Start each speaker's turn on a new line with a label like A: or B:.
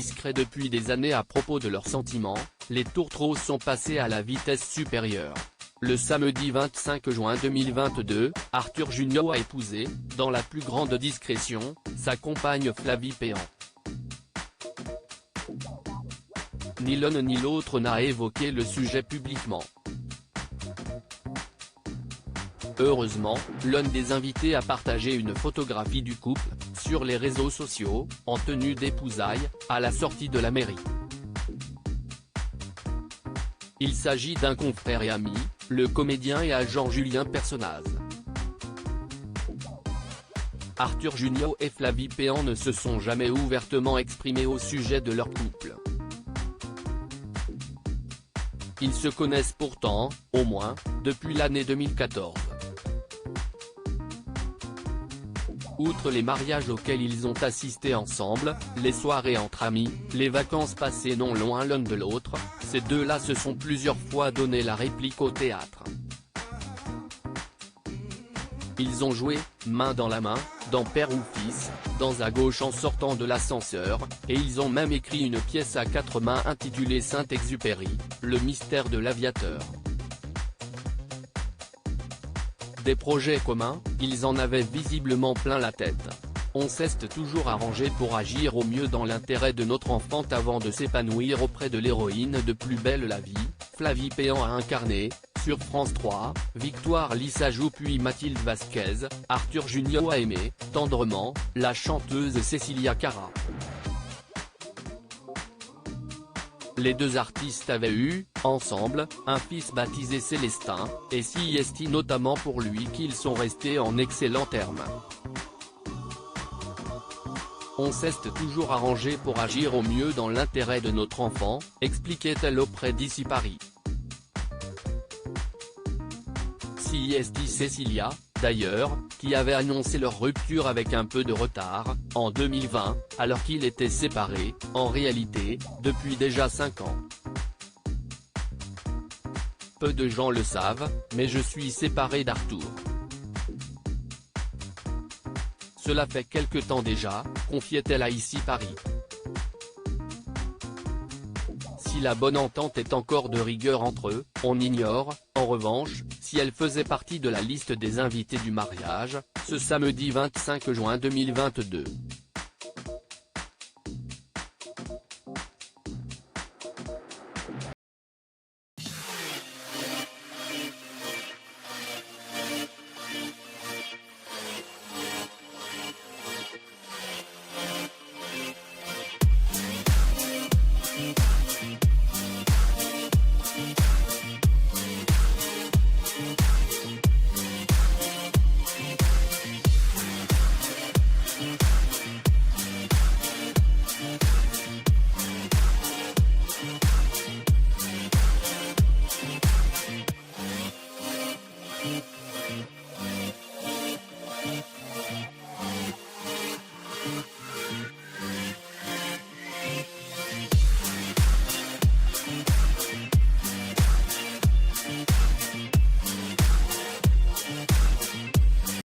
A: discrets depuis des années à propos de leurs sentiments, les tourtereaux sont passés à la vitesse supérieure. Le samedi 25 juin 2022, Arthur Junior a épousé, dans la plus grande discrétion, sa compagne Flavie Péan. Ni l'un ni l'autre n'a évoqué le sujet publiquement. Heureusement, l'un des invités a partagé une photographie du couple, sur les réseaux sociaux, en tenue d'épousailles, à la sortie de la mairie. Il s'agit d'un confrère et ami, le comédien et agent Julien Personnaz. Arthur Junior et Flavie Péan ne se sont jamais ouvertement exprimés au sujet de leur couple. Ils se connaissent pourtant, au moins, depuis l'année 2014. Outre les mariages auxquels ils ont assisté ensemble, les soirées entre amis, les vacances passées non loin l'un de l'autre, ces deux-là se sont plusieurs fois donné la réplique au théâtre. Ils ont joué, main dans la main, dans Père ou Fils, dans À gauche en sortant de l'ascenseur, et ils ont même écrit une pièce à 4 mains intitulée Saint-Exupéry, le mystère de l'aviateur. Des projets communs, ils en avaient visiblement plein la tête. On s'est toujours arrangé pour agir au mieux dans l'intérêt de notre enfant avant de s'épanouir auprès de l'héroïne de Plus belle la vie, Flavie Péan a incarné, sur France 3, Victoire Lissajou puis Mathilde Vasquez, Arthur Junior a aimé, tendrement, la chanteuse Cecilia Cara. Les deux artistes avaient eu, ensemble, un fils baptisé Célestin, et si est notamment pour lui qu'ils sont restés en excellents termes. On s'est toujours arrangé pour agir au mieux dans l'intérêt de notre enfant, expliquait-elle auprès d'Ici Paris. Si est Cecilia, d'ailleurs, qui avait annoncé leur rupture avec un peu de retard, en 2020, alors qu'ils étaient séparés, en réalité, depuis déjà 5 ans. Peu de gens le savent, mais je suis séparé d'Arthur. Cela fait quelque temps déjà, confiait-elle à Ici Paris. Si la bonne entente est encore de rigueur entre eux, on ignore, en revanche, si elle faisait partie de la liste des invités du mariage, ce samedi 25 juin 2022.